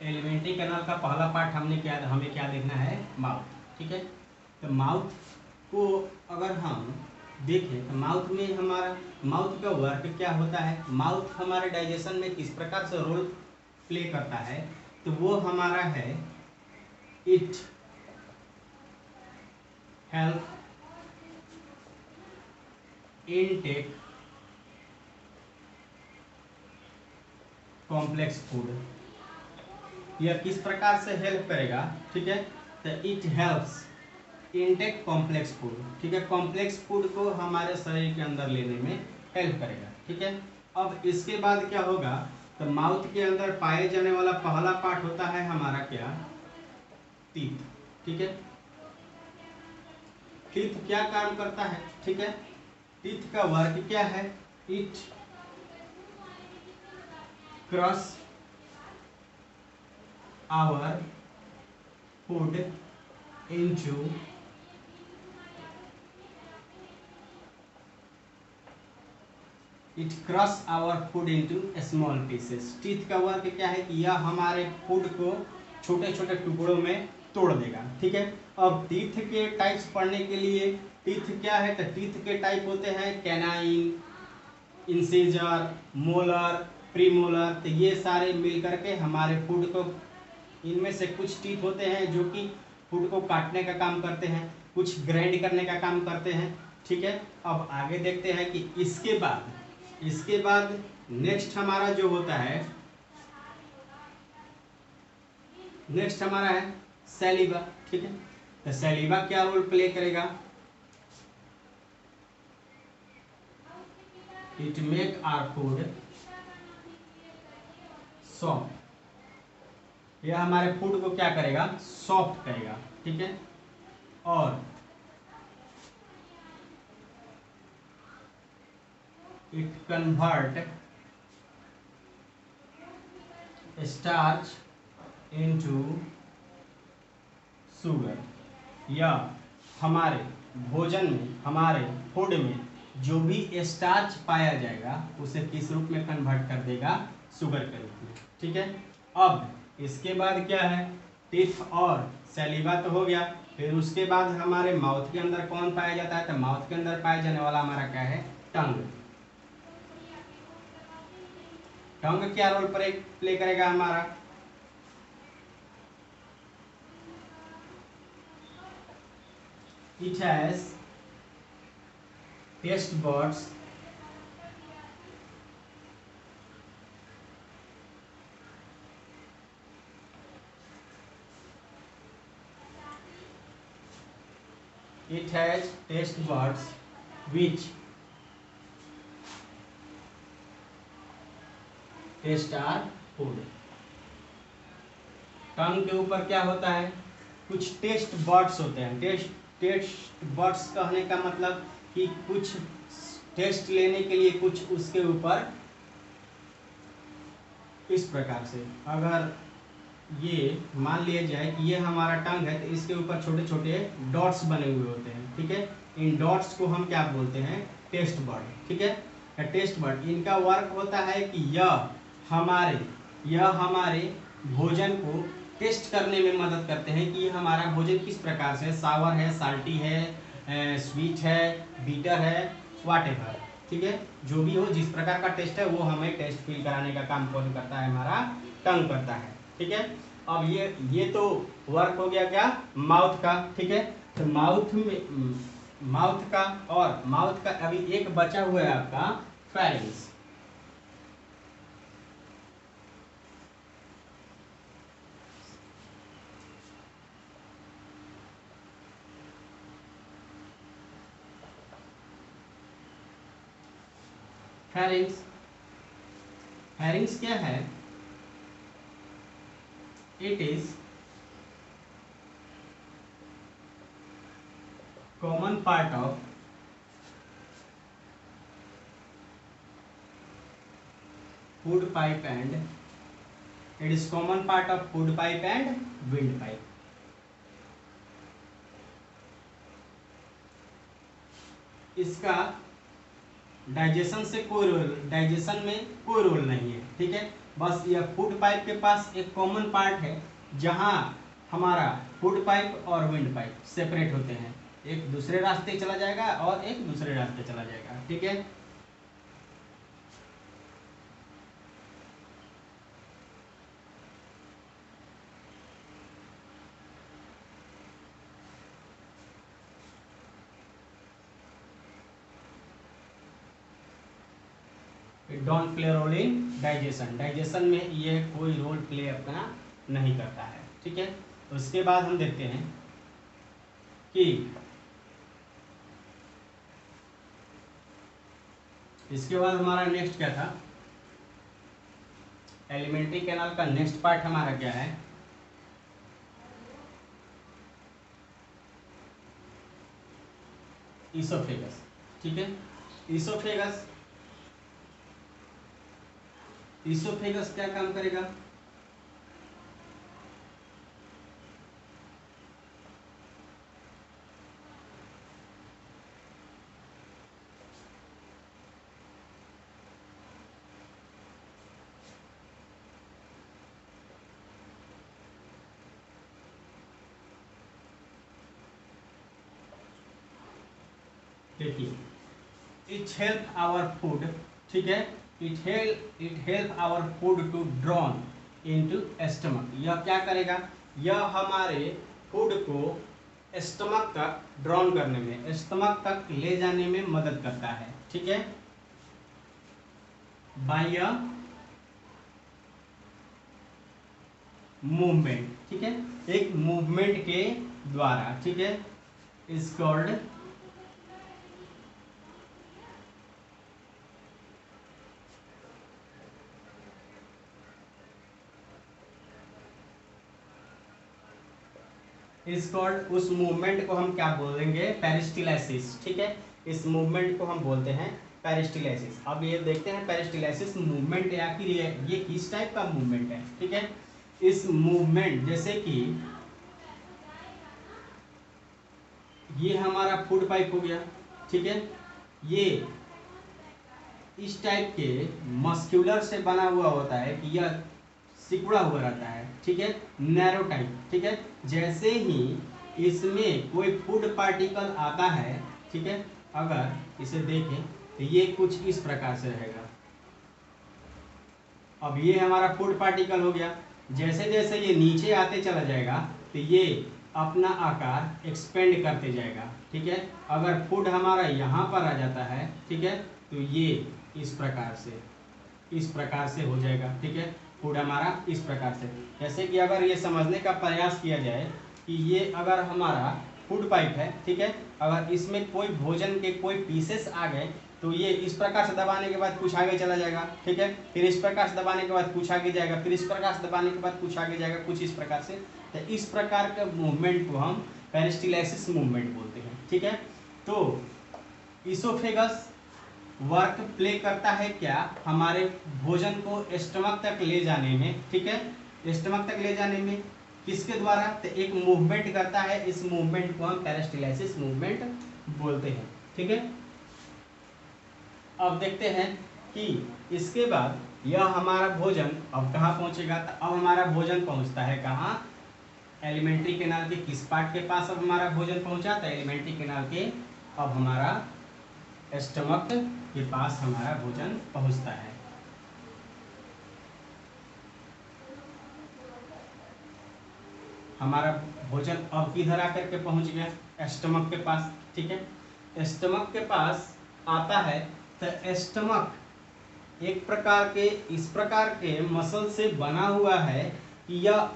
Alimentary canal का पहला part हमें क्या देखना है, माउथ। ठीक है, तो माउथ को अगर हम देखें तो माउथ में हमारा माउथ का वर्क क्या होता है, माउथ हमारे डाइजेशन में किस प्रकार से रोल प्ले करता है, तो वो हमारा है it help intake complex food. यह किस प्रकार से हेल्प करेगा, ठीक है, तो it helps intake complex food. ठीक है, कॉम्प्लेक्स फूड को हमारे शरीर के अंदर लेने में हेल्प करेगा। ठीक है, अब इसके बाद क्या होगा, तो माउथ के अंदर पाए जाने वाला पहला पार्ट होता है हमारा क्या, टीथ। ठीक है, टीथ क्या काम करता है, ठीक है, टीथ का वर्क क्या है, it cross our food into it cross our food into small pieces. Teeth का वर्क क्या है कि यह हमारे फूड को छोटे छोटे टुकड़ों में तोड़ देगा। ठीक है, अब टीथ के टाइप्स पढ़ने के लिए टीथ क्या है, तो टीथ के टाइप होते हैं कैनाइन, इंसिजर, मोलर, प्रीमोलर। तो ये सारे मिलकर के हमारे फूड को, इनमें से कुछ टीथ होते हैं जो कि फूड को काटने का काम करते हैं, कुछ ग्राइंड करने का काम करते हैं। ठीक है, अब आगे देखते हैं कि इसके बाद नेक्स्ट हमारा जो होता है, नेक्स्ट हमारा है सैलिवा। ठीक है, तो सैलिवा क्या रोल प्ले करेगा, it make our food soft. यह हमारे फूड को क्या करेगा, सॉफ्ट करेगा। ठीक है, और it convert starch into sugar. या हमारे भोजन में, हमारे फूड में जो भी स्टार्च पाया जाएगा उसे किस रूप में कन्वर्ट कर देगा, शुगर के रूप में। ठीक है, अब इसके बाद क्या है, टीथ और सैलिवा तो हो गया, फिर उसके बाद हमारे माउथ के अंदर कौन पाया जाता है, तो माउथ के अंदर पाया जाने वाला हमारा क्या है, टंग। टंग क्या रोल प्ले करेगा हमारा, it has taste buds which taste our food। टंग के ऊपर क्या होता है, कुछ टेस्ट बर्ड्स होते हैं। टेस्ट बर्ड्स कहने का मतलब कि कुछ टेस्ट लेने के लिए कुछ उसके ऊपर, इस प्रकार से अगर ये मान लिया जाए कि ये हमारा टंग है, तो इसके ऊपर छोटे छोटे डॉट्स बने हुए होते हैं। ठीक है, इन डॉट्स को हम क्या बोलते हैं, टेस्ट बर्ड। ठीक है, टेस्ट बर्ड, इनका वर्क होता है कि यह हमारे भोजन को टेस्ट करने में मदद करते हैं कि हमारा भोजन किस प्रकार से, सावर है, साल्टी है, स्वीट है, बीटर है, व्हाटएवर। ठीक है, जो भी हो, जिस प्रकार का टेस्ट है वो हमें टेस्ट फील कराने का काम कौन करता है, हमारा टंग करता है। ठीक है, अब ये तो वर्क हो गया क्या, माउथ का। ठीक है, तो माउथ का, और माउथ का अभी एक बचा हुआ है आपका फेरिंग्स। फेरिंग्स क्या है, it is common part of food pipe and wind pipe. इसका डाइजेशन में कोई रोल नहीं है। ठीक है, बस यह फूड पाइप के पास एक कॉमन पार्ट है जहां हमारा फूड पाइप और विंड पाइप सेपरेट होते हैं, एक दूसरे रास्ते चला जाएगा और एक दूसरे रास्ते चला जाएगा, ठीक है। Don't play role in digestion, digestion में ये कोई रोल प्ले अपना नहीं करता है, ठीक है। तो उसके बाद हम देखते हैं कि इसके बाद हमारा नेक्स्ट क्या था, एलिमेंट्री कैनाल का नेक्स्ट पार्ट हमारा क्या है, ईसोफेगस, ठीक है। ईसोफेगस, ईसोफेगस क्या काम करेगा, देखिए इट हेल्प आवर फूड, ठीक है, it help our food to drawn into stomach. यह क्या करेगा, यह हमारे फूड को स्टमक तक ड्रॉन करने में, स्टमक तक ले जाने में मदद करता है, ठीक है, बाय अ मूवमेंट, ठीक है, एक मूवमेंट के द्वारा, ठीक है, इज कॉल्ड इज कॉल्ड, उस मूवमेंट को हम क्या बोलेंगे, पेरिस्टिलाइसिस, ठीक है, इस मूवमेंट को हम बोलते हैं पेरिस्टिलाइसिस। अब ये देखते हैं पेरिस्टिलाइसिस मूवमेंट या फिर ये किस टाइप का मूवमेंट है, ठीक है। इस मूवमेंट, जैसे कि ये हमारा फूड पाइप हो गया, ठीक है, ये इस टाइप के मस्क्यूलर से बना हुआ होता है कि यह सिकुड़ा हुआ रहता है, ठीक है, नैरो टाइप, ठीक है। जैसे ही इसमें कोई फूड पार्टिकल आता है, ठीक है, अगर इसे देखें तो ये कुछ इस प्रकार से रहेगा। अब ये हमारा फूड पार्टिकल हो गया, जैसे जैसे ये नीचे आते चला जाएगा तो ये अपना आकार एक्सपेंड करते जाएगा, ठीक है। अगर फूड हमारा यहाँ पर आ जाता है, ठीक है, तो ये इस प्रकार से हो जाएगा, ठीक है, फूड हमारा इस प्रकार से। जैसे कि अगर ये समझने का प्रयास किया जाए कि ये अगर हमारा फूड पाइप है, ठीक है, अगर इसमें कोई भोजन के कोई पीसेस आ गए तो ये इस प्रकार से दबाने के बाद कुछ आगे चला जाएगा, ठीक है, फिर इस प्रकार से दबाने के बाद कुछ आगे जाएगा, फिर इस प्रकार से दबाने के बाद कुछ आगे जाएगा, कुछ इस प्रकार से। तो इस प्रकार के मूवमेंट को हम पेरिस्टिलाइसिस मूवमेंट बोलते हैं, ठीक है। तो ईसोफेगस वर्क प्ले करता है क्या, हमारे भोजन को स्टमक तक ले जाने में, ठीक है, स्टमक तक ले जाने में किसके द्वारा, तो एक मूवमेंट करता है, इस मूवमेंट को हम पेरिस्टिलाइसिस मूवमेंट बोलते हैं, ठीक है। अब देखते हैं कि इसके बाद यह हमारा भोजन अब कहाँ पहुंचेगा, तो अब हमारा भोजन पहुंचता है कहाँ, एलिमेंट्री कैनाल के किस पार्ट के पास अब हमारा भोजन पहुंचा, तो एलिमेंट्री कैनाल के अब हमारा स्टमक के पास हमारा भोजन पहुंचता है। हमारा भोजन अब किधर आकर के पहुंच गया, स्टमक के पास, ठीक है। स्टमक के पास आता है तो स्टमक एक प्रकार के इस प्रकार के मसल से बना हुआ है कि यह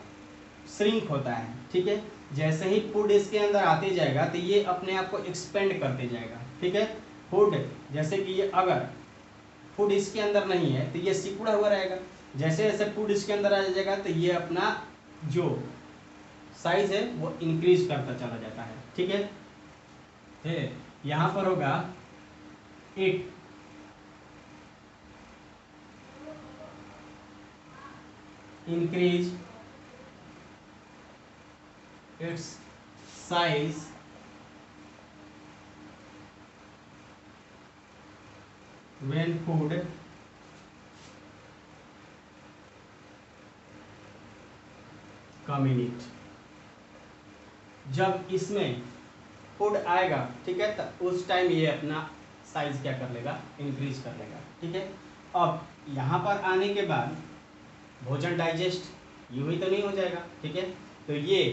श्रिंक होता है, ठीक है। जैसे ही फूड इसके अंदर आते जाएगा तो ये अपने आप को एक्सपेंड करते जाएगा, ठीक है। फूड जैसे कि ये अगर फूड इसके अंदर नहीं है तो ये सिकुड़ा हुआ रहेगा, जैसे जैसे फूड इसके अंदर आ जाएगा तो ये अपना जो साइज है वो इंक्रीज करता चला जाता है, ठीक है। यहाँ पर होगा it increase its size when food a minute. जब इसमें फूड आएगा, ठीक है, तो उस टाइम ये अपना साइज क्या कर लेगा, इंक्रीज कर लेगा, ठीक है। अब यहाँ पर आने के बाद भोजन डाइजेस्ट यूं ही तो नहीं हो जाएगा, ठीक है। तो ये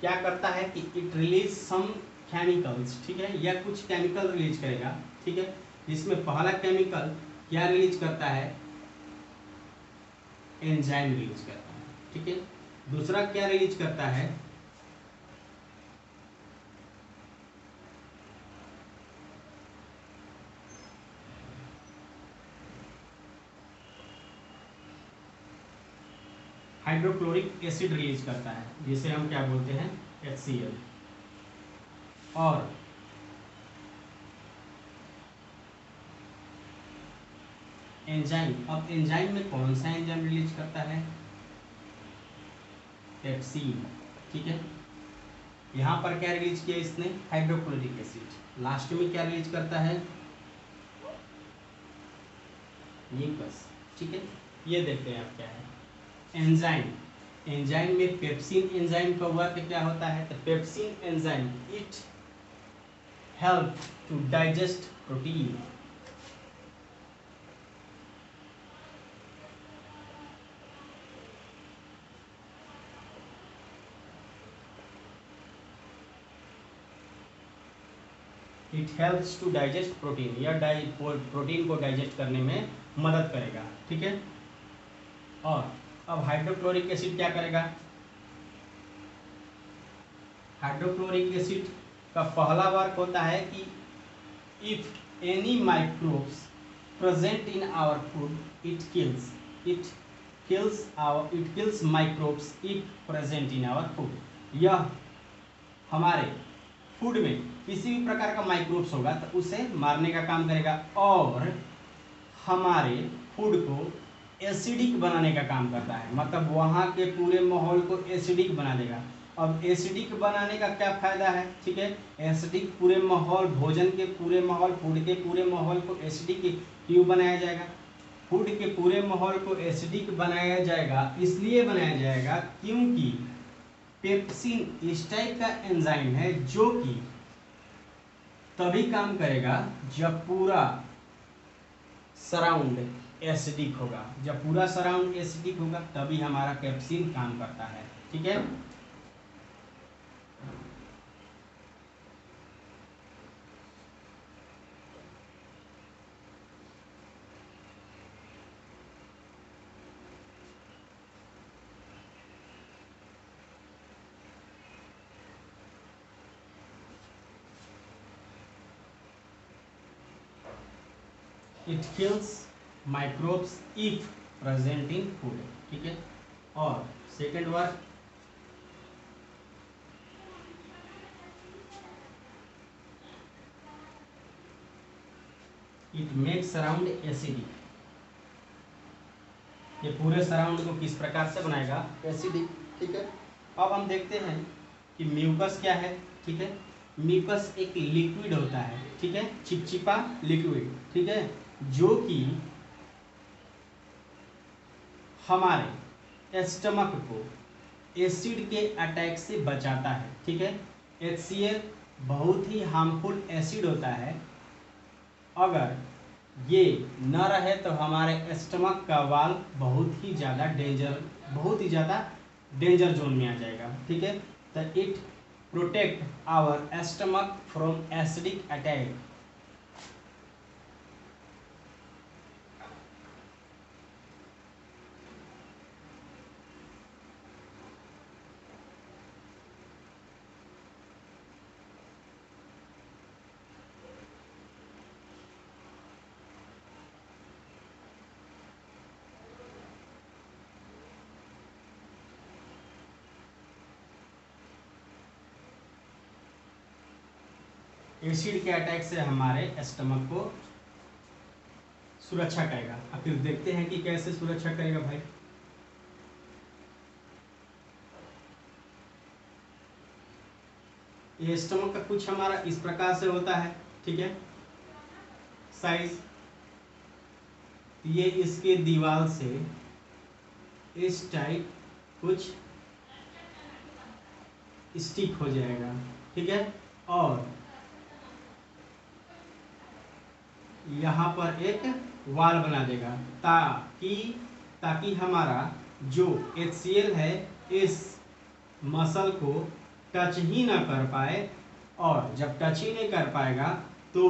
क्या करता है कि इट रिलीज सम केमिकल्स, ठीक है, या कुछ केमिकल रिलीज करेगा, ठीक है। जिसमें पहला केमिकल क्या रिलीज करता है, एंजाइम रिलीज करता है, ठीक है। दूसरा क्या रिलीज करता है, हाइड्रोक्लोरिक एसिड रिलीज करता है, जिसे हम क्या बोलते हैं, HCl। और एंजाइम, अब एंजाइम में कौन सा एंजाइम रिलीज करता है, पेप्सिन, ठीक है। यहाँ पर क्या रिलीज किया इसने, हाइड्रोक्लोरिक एसिड। लास्ट में क्या रिलीज करता है, म्यूकस, ठीक है। ये देखते हैं आप क्या है, एंजाइम। एंजाइम में पेप्सिन एंजाइम का वर्क क्या होता है, तो pepsin enzyme it help to digest protein. It helps to digest protein, या प्रोटीन को डाइजेस्ट करने में मदद करेगा, ठीक है। और अब हाइड्रोक्लोरिक एसिड क्या करेगा, हाइड्रोक्लोरिक एसिड का पहला वर्क होता है कि if any microbes present in our food it kills microbes if present in our food. यह हमारे फूड में किसी भी प्रकार का माइक्रोब्स होगा तो उसे मारने का काम करेगा, और हमारे फूड को एसिडिक बनाने का काम करता है, मतलब वहाँ के पूरे माहौल को एसिडिक बना देगा। अब एसिडिक बनाने का क्या फायदा है, ठीक है, एसिडिक पूरे माहौल, भोजन के पूरे माहौल, फूड के पूरे माहौल को एसिडिक क्यों बनाया जाएगा, फूड के पूरे माहौल को एसिडिक बनाया जाएगा, इसलिए बनाया जाएगा क्योंकि पेप्सिन इस टाइप का एंजाइम है जो कि तभी काम करेगा जब पूरा सराउंड एसिडिक होगा। जब पूरा सराउंड एसिडिक होगा तभी हमारा पेप्सिन काम करता है, ठीक है। It kills microbes if present in food, ठीक है। और second work, it makes surround acidic. ये पूरे सराउंड को किस प्रकार से बनाएगा, एसिडिक, ठीक है। अब हम देखते हैं कि म्यूकस क्या है, ठीक है। म्यूकस एक लिक्विड होता है, ठीक है, चिपचिपा लिक्विड, ठीक है, जो कि हमारे स्टमक को एसिड के अटैक से बचाता है, ठीक है। HCl बहुत ही हार्मफुल एसिड होता है, अगर ये न रहे तो हमारे स्टमक का वाल बहुत ही ज़्यादा डेंजर जोन में आ जाएगा, ठीक है। तो it protect our stomach from acidic attack. Acid के अटैक से हमारे स्टमक को सुरक्षा करेगा। अब फिर देखते हैं कि कैसे सुरक्षा करेगा भाई। ये स्टमक का कुछ हमारा इस प्रकार से होता है, ठीक है, साइज। ये इसके दीवार से इस टाइप कुछ स्टिक हो जाएगा, ठीक है। और यहाँ पर एक वाल बना देगा ताकि हमारा जो HCl है इस मसल को टच ही ना कर पाए, और जब टच ही नहीं कर पाएगा तो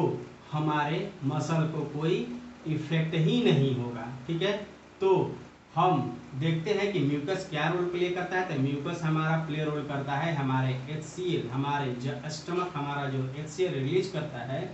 हमारे मसल को कोई इफेक्ट ही नहीं होगा, ठीक है। तो हम देखते हैं कि म्यूकस क्या रोल प्ले करता है। तो म्यूकस हमारा प्ले रोल करता है हमारे HCl, हमारे स्टमक हमारा जो HCl रिलीज करता है